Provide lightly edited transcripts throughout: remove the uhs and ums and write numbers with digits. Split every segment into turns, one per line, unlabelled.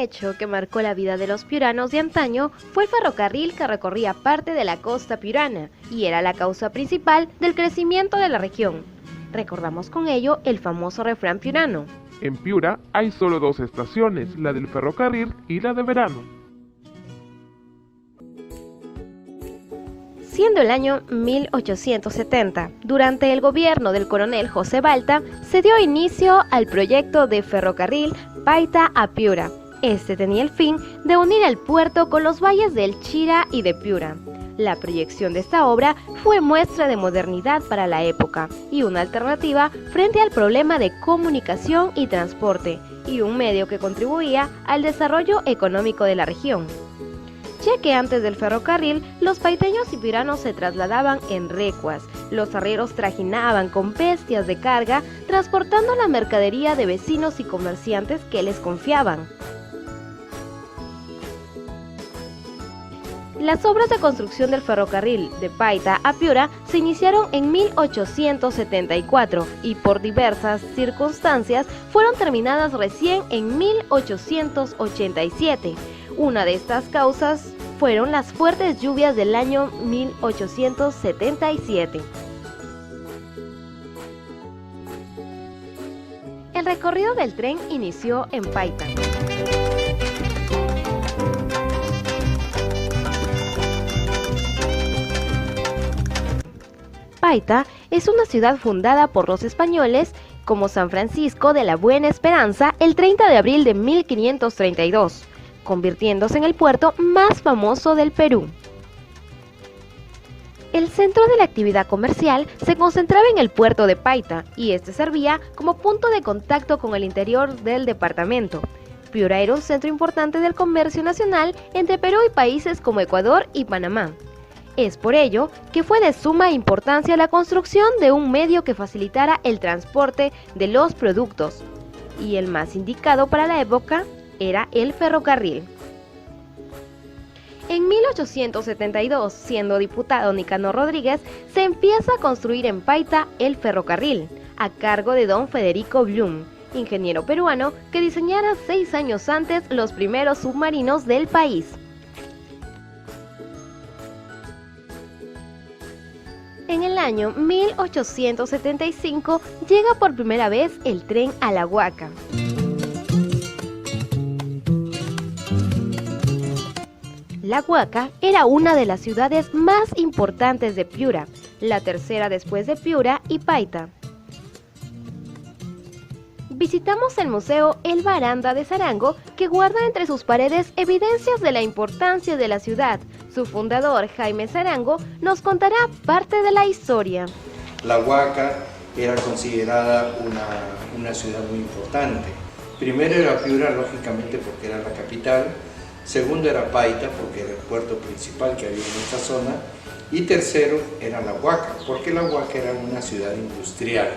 hecho que marcó la vida de los piuranos de antaño fue el ferrocarril que recorría parte de la costa piurana y era la causa principal del crecimiento de la región. Recordamos con ello el famoso refrán piurano.
En Piura hay solo dos estaciones, la del ferrocarril y la de verano.
Siendo el año 1870, durante el gobierno del coronel José Balta, se dio inicio al proyecto de ferrocarril Paita a Piura. Este tenía el fin de unir el puerto con los valles del Chira y de Piura. La proyección de esta obra fue muestra de modernidad para la época y una alternativa frente al problema de comunicación y transporte, y un medio que contribuía al desarrollo económico de la región. Ya que antes del ferrocarril, los paiteños y piuranos se trasladaban en recuas. Los arrieros trajinaban con bestias de carga, transportando la mercadería de vecinos y comerciantes que les confiaban. Las obras de construcción del ferrocarril de Paita a Piura se iniciaron en 1874 y por diversas circunstancias fueron terminadas recién en 1887. Una de estas causas fueron las fuertes lluvias del año 1877. El recorrido del tren inició en Paita. Paita es una ciudad fundada por los españoles como San Francisco de la Buena Esperanza el 30 de abril de 1532. Convirtiéndose en el puerto más famoso del Perú. El centro de la actividad comercial se concentraba en el puerto de Paita y este servía como punto de contacto con el interior del departamento. Piura era un centro importante del comercio nacional entre Perú y países como Ecuador y Panamá. Es por ello que fue de suma importancia la construcción de un medio que facilitara el transporte de los productos, y el más indicado para la época era el ferrocarril. En 1872, siendo diputado Nicanor Rodríguez, se empieza a construir en Paita el ferrocarril, a cargo de don Federico Blum, ingeniero peruano que diseñara 6 años antes los primeros submarinos del país. En el año 1875 llega por primera vez el tren a La Huaca. La Huaca era una de las ciudades más importantes de Piura, la tercera después de Piura y Paita. Visitamos el Museo El Baranda de Sarango, que guarda entre sus paredes evidencias de la importancia de la ciudad. Su fundador, Jaime Sarango, nos contará parte de la historia.
La Huaca era considerada una ciudad muy importante. Primero era Piura, lógicamente, porque era la capital. Segundo era Paita, porque era el puerto principal que había en esta zona. Y tercero era La Huaca, porque La Huaca era una ciudad industrial.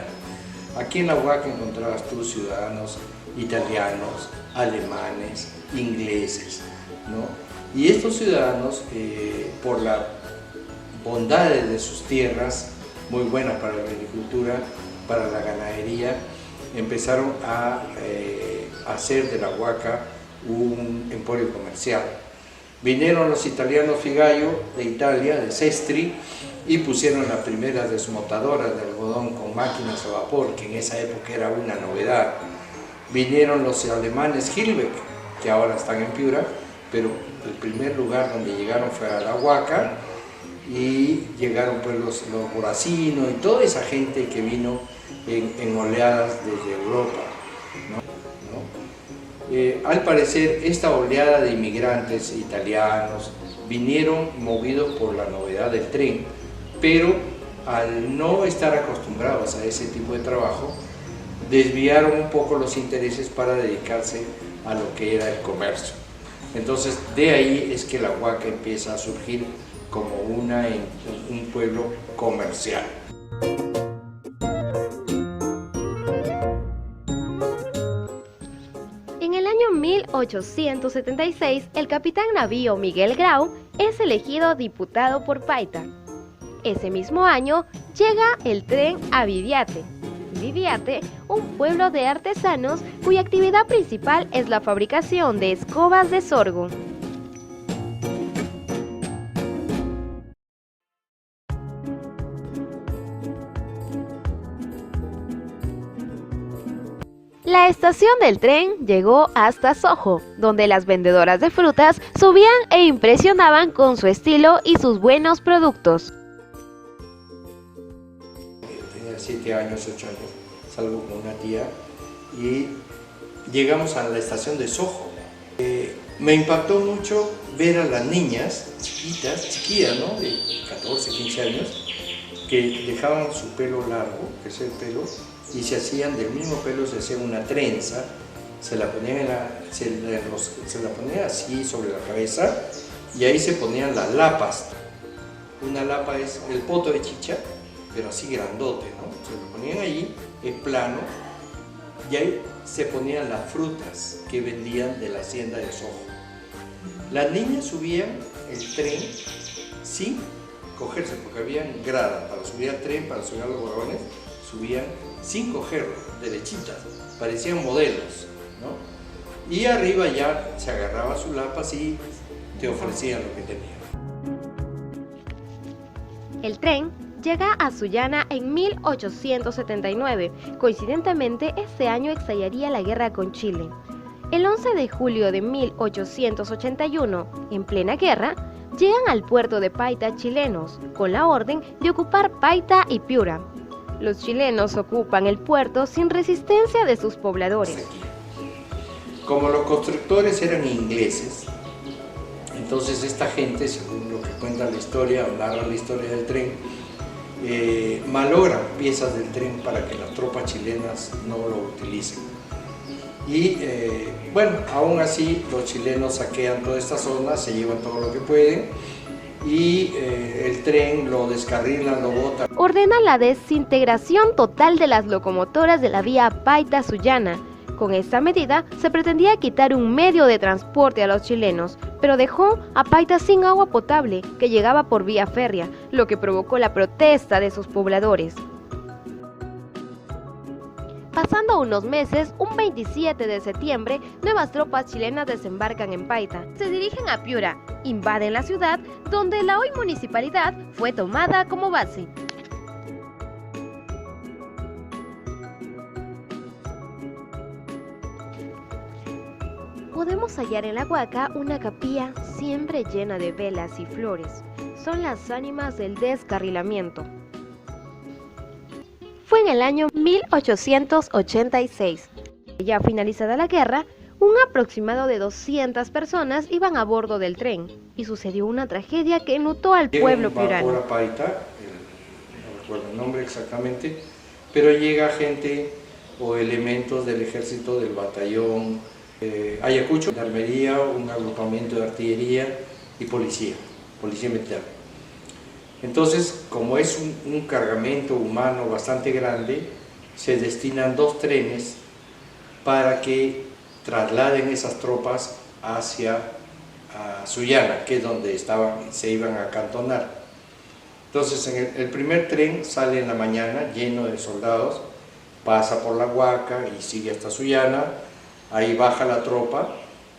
Aquí en La Huaca encontrabas tú ciudadanos italianos, alemanes, ingleses, ¿no? Y estos ciudadanos, por las bondades de sus tierras, muy buenas para la agricultura, para la ganadería, empezaron a hacer de La Huaca un emporio comercial. Vinieron los italianos Figallo de Italia, de Sestri, y pusieron las primeras desmotadoras de algodón con máquinas a vapor, que en esa época era una novedad. Vinieron los alemanes Hilbeck, que ahora están en Piura, pero el primer lugar donde llegaron fue a La Huaca, y llegaron pues los Boracino y toda esa gente que vino en oleadas desde Europa, ¿no? Al parecer, esta oleada de inmigrantes italianos vinieron movidos por la novedad del tren, pero al no estar acostumbrados a ese tipo de trabajo, desviaron un poco los intereses para dedicarse a lo que era el comercio. Entonces, de ahí es que La Huaca empieza a surgir como un pueblo comercial.
En el año 1876, el capitán navío Miguel Grau es elegido diputado por Paita. Ese mismo año llega el tren a Vidiate. Iridiate, un pueblo de artesanos cuya actividad principal es la fabricación de escobas de sorgo. La estación del tren llegó hasta Soho, donde las vendedoras de frutas subían e impresionaban con su estilo y sus buenos productos.
Tenía 7 años, 8 años, salgo con una tía y llegamos a la estación de Soho. Me impactó mucho ver a las niñas chiquillas, ¿no? De 14, 15 años, que dejaban su pelo largo, que es el pelo, y se hacían del mismo pelo, se hacía una trenza, se la ponían, se la ponían así sobre la cabeza y ahí se ponían las lapas. Una lapa es el poto de chicha, pero así grandote, ¿no? Se lo ponían ahí, en plano, y ahí se ponían las frutas que vendían de la hacienda de Soho. Las niñas subían el tren sin cogerse, porque habían gradas para subir al tren, para subir a los vagones, subían sin cogerlo, derechitas, parecían modelos, ¿no? Y arriba ya se agarraba su lapas y te ofrecían lo que tenían.
El tren llega a Sullana en 1879. Coincidentemente, este año estallaría la guerra con Chile. El 11 de julio de 1881, en plena guerra, llegan al puerto de Paita chilenos, con la orden de ocupar Paita y Piura. Los chilenos ocupan el puerto sin resistencia de sus pobladores.
Como los constructores eran ingleses, entonces esta gente, según lo que cuenta la historia o narra la historia del tren, malogran piezas del tren para que las tropas chilenas no lo utilicen. Y bueno, aún así los chilenos saquean toda esta zona, se llevan todo lo que pueden y el tren lo descarrilan, lo botan.
Ordena la desintegración total de las locomotoras de la vía Paita-Sullana. Con esta medida se pretendía quitar un medio de transporte a los chilenos, pero dejó a Paita sin agua potable que llegaba por vía férrea, lo que provocó la protesta de sus pobladores. Pasando unos meses, un 27 de septiembre, nuevas tropas chilenas desembarcan en Paita. Se dirigen a Piura, invaden la ciudad, donde la hoy municipalidad fue tomada como base. Podemos hallar en la Huaca una capilla siempre llena de velas y flores. Son las ánimas del descarrilamiento. Fue en el año 1886. Ya finalizada la guerra, un aproximado de 200 personas iban a bordo del tren y sucedió una tragedia que enlutó al pueblo piurano.
Llega un vapor a Paita, no recuerdo el nombre exactamente, pero llega gente o elementos del ejército, del batallón Ayacucho, de armería, un agrupamiento de artillería y policía militar. Entonces, como es un cargamento humano bastante grande, se destinan 2 trenes para que trasladen esas tropas hacia Sullana, que es donde se iban a acantonar. Entonces, el primer tren sale en la mañana lleno de soldados, pasa por la Huaca y sigue hasta Sullana, ahí baja la tropa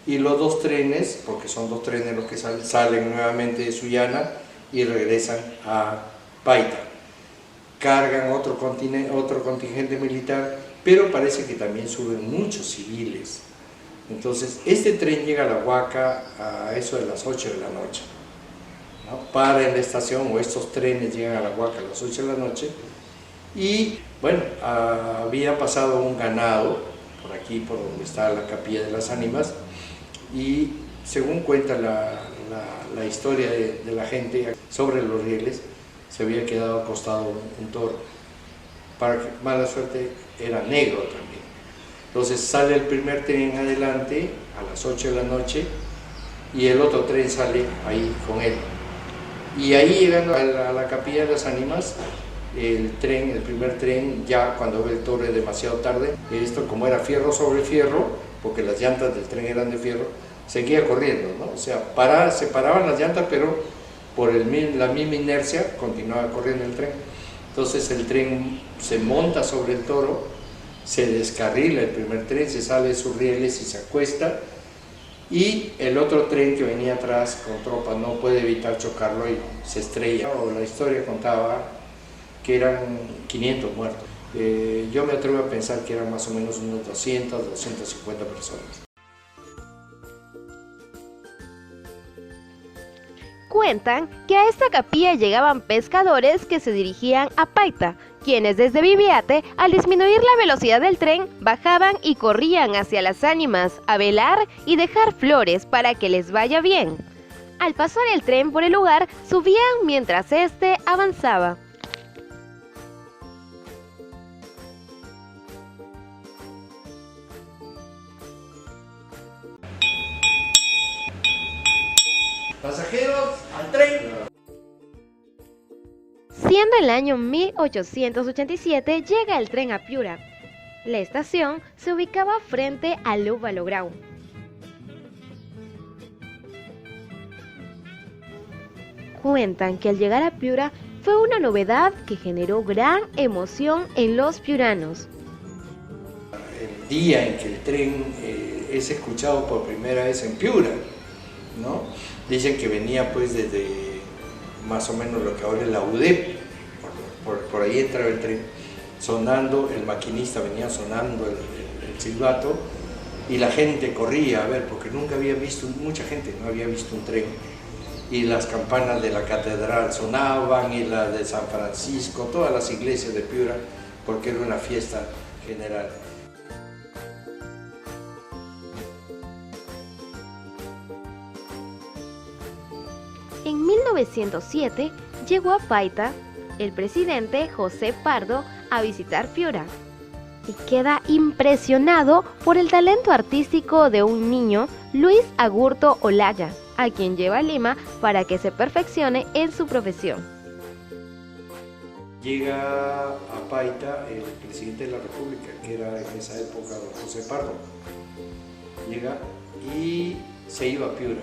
y los 2 trenes, porque son 2 trenes los que salen nuevamente de Sullana y regresan a Paita. Cargan otro contingente militar, pero parece que también suben muchos civiles. Entonces, este tren llega a la Huaca a eso de las 8 de la noche, ¿no? Para en la estación, o estos trenes llegan a la Huaca a las 8 de la noche, y bueno, había pasado un ganado por aquí, por donde está la capilla de las ánimas, y según cuenta la historia de la gente sobre los rieles, se había quedado acostado un toro. Para mala suerte era negro también. Entonces sale el primer tren adelante a las 8 de la noche y el otro tren sale ahí con él. Y ahí llegando a la capilla de las ánimas, el primer tren, ya cuando ve el toro es demasiado tarde. Esto, como era fierro sobre fierro, porque las llantas del tren eran de fierro, seguía corriendo, ¿no? O sea, se paraban las llantas, pero por la misma inercia continuaba corriendo el tren. Entonces el tren se monta sobre el toro, se descarrila el primer tren, se sale de sus rieles y se acuesta, y el otro tren que venía atrás con tropas no puede evitar chocarlo y se estrella. La historia contaba que eran 500 muertos. Yo me atrevo a pensar que eran más o menos unos 200, 250 personas.
Cuentan que a esta capilla llegaban pescadores que se dirigían a Paita, quienes desde Viviate, al disminuir la velocidad del tren, bajaban y corrían hacia las ánimas a velar y dejar flores para que les vaya bien. Al pasar el tren por el lugar, subían mientras éste avanzaba.
Pasajeros, al tren.
Siendo el año 1887, llega el tren a Piura. La estación se ubicaba frente a Lúbalo Grau. Cuentan que al llegar a Piura fue una novedad que generó gran emoción en los piuranos.
El día en que el tren es escuchado por primera vez en Piura, ¿no? Dicen que venía pues desde más o menos lo que ahora es la UDEP, por ahí entraba el tren, sonando, el maquinista venía sonando el silbato y la gente corría a ver, porque nunca había visto, mucha gente no había visto un tren, y las campanas de la catedral sonaban y las de San Francisco, todas las iglesias de Piura, porque era una fiesta general.
En 1907 llegó a Paita el presidente José Pardo a visitar Piura y queda impresionado por el talento artístico de un niño, Luis Agurto Olaya, a quien lleva a Lima para que se perfeccione en su profesión.
Llega a Paita el presidente de la República, que era en esa época don José Pardo. Llega y se iba a Piura.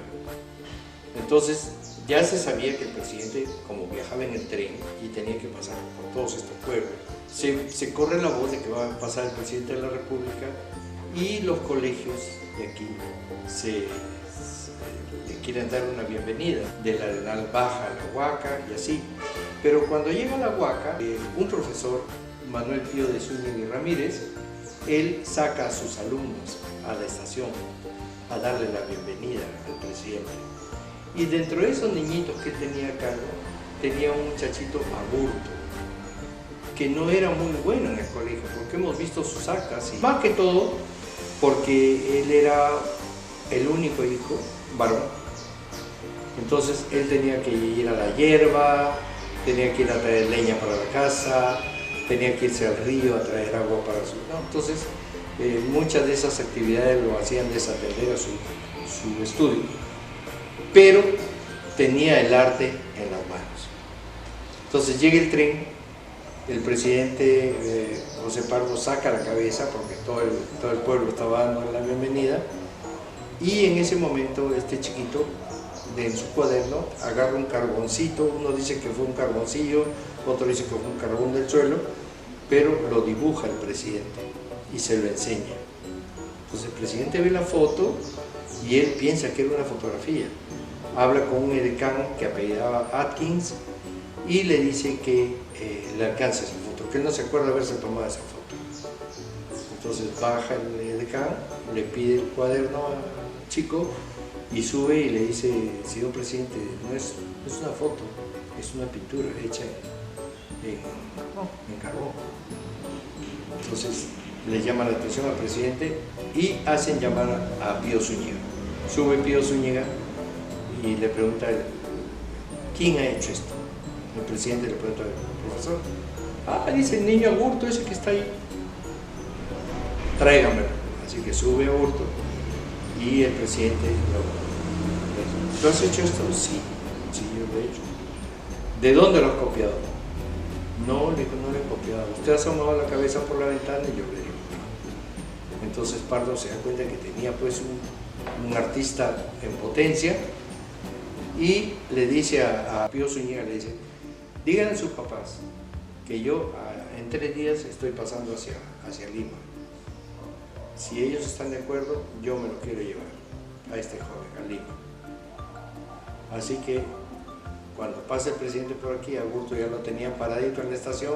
Entonces ya se sabía que el presidente, como viajaba en el tren y tenía que pasar por todos estos pueblos, se corre la voz de que va a pasar el presidente de la República y los colegios de aquí le quieren dar una bienvenida, del Arenal baja a la Huaca y así. Pero cuando llega a la Huaca, un profesor, Manuel Pío de Zúñiga y Ramírez, él saca a sus alumnos a la estación a darle la bienvenida al presidente. Y dentro de esos niñitos que tenía a cargo, tenía un muchachito Agurto, que no era muy bueno en el colegio, porque hemos visto sus actas, y más que todo porque él era el único hijo varón. Entonces él tenía que ir a la hierba, tenía que ir a traer leña para la casa, tenía que irse al río a traer agua para su... ¿no? Entonces muchas de esas actividades lo hacían desatender a su estudio. Pero tenía el arte en las manos. Entonces llega el tren, el presidente José Pardo saca la cabeza porque todo el pueblo estaba dando la bienvenida, y en ese momento este chiquito en su cuaderno agarra un carboncito, uno dice que fue un carboncillo, otro dice que fue un carbón del suelo, pero lo dibuja el presidente y se lo enseña. Entonces el presidente ve la foto y él piensa que era una fotografía. Habla con un edecán que apellidaba Atkins y le dice que le alcanza esa foto, que él no se acuerda de haberse tomado esa foto. Entonces baja el edecán, le pide el cuaderno al chico y sube y le dice: señor presidente, no es una foto, es una pintura hecha en carbón. Entonces le llama la atención al presidente y hacen llamar a Pío Zúñiga. Sube Pío Zúñiga y le pregunta a él: ¿quién ha hecho esto? El presidente le pregunta al profesor: dice el niño Agurto, ese que está ahí. Tráigamelo. Así que sube Agurto y el presidente le dice: ¿tú has hecho esto? Sí, yo lo he hecho. ¿De dónde lo has copiado? No, le dijo, no lo he copiado. Usted ha asomado la cabeza por la ventana y yo le digo. Entonces Pardo se da cuenta que tenía pues un artista en potencia, y le dice a Pío Zúñiga, le dice: díganle a sus papás que yo en 3 días estoy pasando hacia Lima. Si ellos están de acuerdo, yo me lo quiero llevar a este joven, a Lima. Así que cuando pase el presidente por aquí, Augusto ya lo tenía paradito en la estación,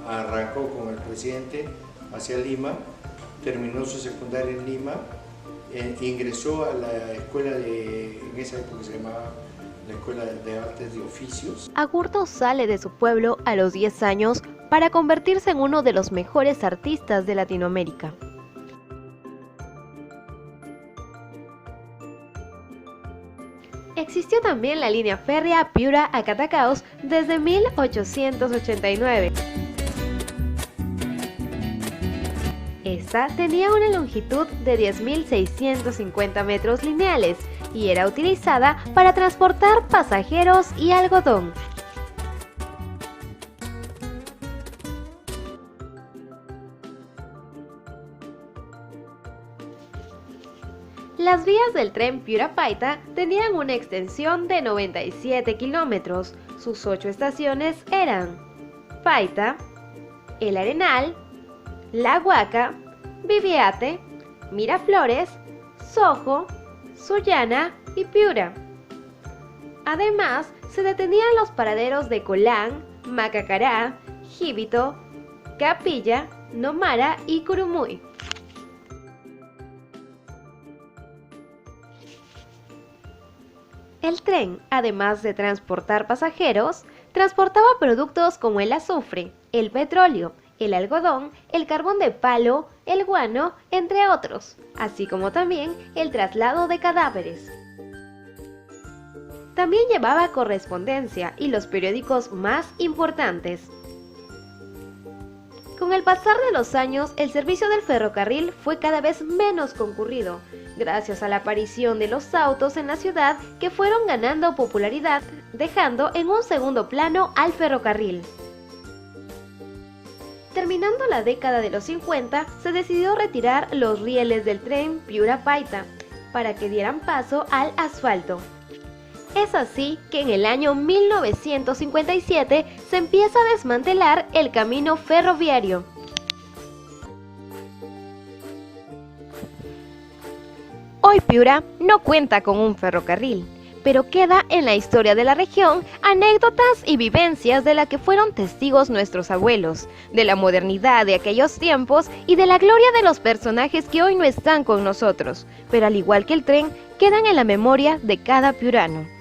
arrancó con el presidente hacia Lima, terminó su secundaria en Lima, ingresó a la escuela en esa época se llamaba la Escuela de Artes y Oficios.
Agurto sale de su pueblo a los 10 años para convertirse en uno de los mejores artistas de Latinoamérica. Existió también la línea férrea Piura a Catacaos desde 1889. Esta tenía una longitud de 10.650 metros lineales y era utilizada para transportar pasajeros y algodón. Las vías del tren Piura-Paita tenían una extensión de 97 kilómetros. Sus 8 estaciones eran Paita, El Arenal, La Huaca, Viviate, Miraflores, Sojo, Sullana y Piura. Además, se detenían los paraderos de Colán, Macacará, Jíbito, Capilla, Nomara y Curumuy. El tren, además de transportar pasajeros, transportaba productos como el azufre, el petróleo, el algodón, el carbón de palo, el guano, entre otros, así como también el traslado de cadáveres. También llevaba correspondencia y los periódicos más importantes. Con el pasar de los años, el servicio del ferrocarril fue cada vez menos concurrido, gracias a la aparición de los autos en la ciudad que fueron ganando popularidad, dejando en un segundo plano al ferrocarril. Terminando la década de los 50, se decidió retirar los rieles del tren Piura-Paita para que dieran paso al asfalto. Es así que en el año 1957 se empieza a desmantelar el camino ferroviario. Hoy Piura no cuenta con un ferrocarril, pero queda en la historia de la región anécdotas y vivencias de la que fueron testigos nuestros abuelos, de la modernidad de aquellos tiempos y de la gloria de los personajes que hoy no están con nosotros, pero al igual que el tren, quedan en la memoria de cada piurano.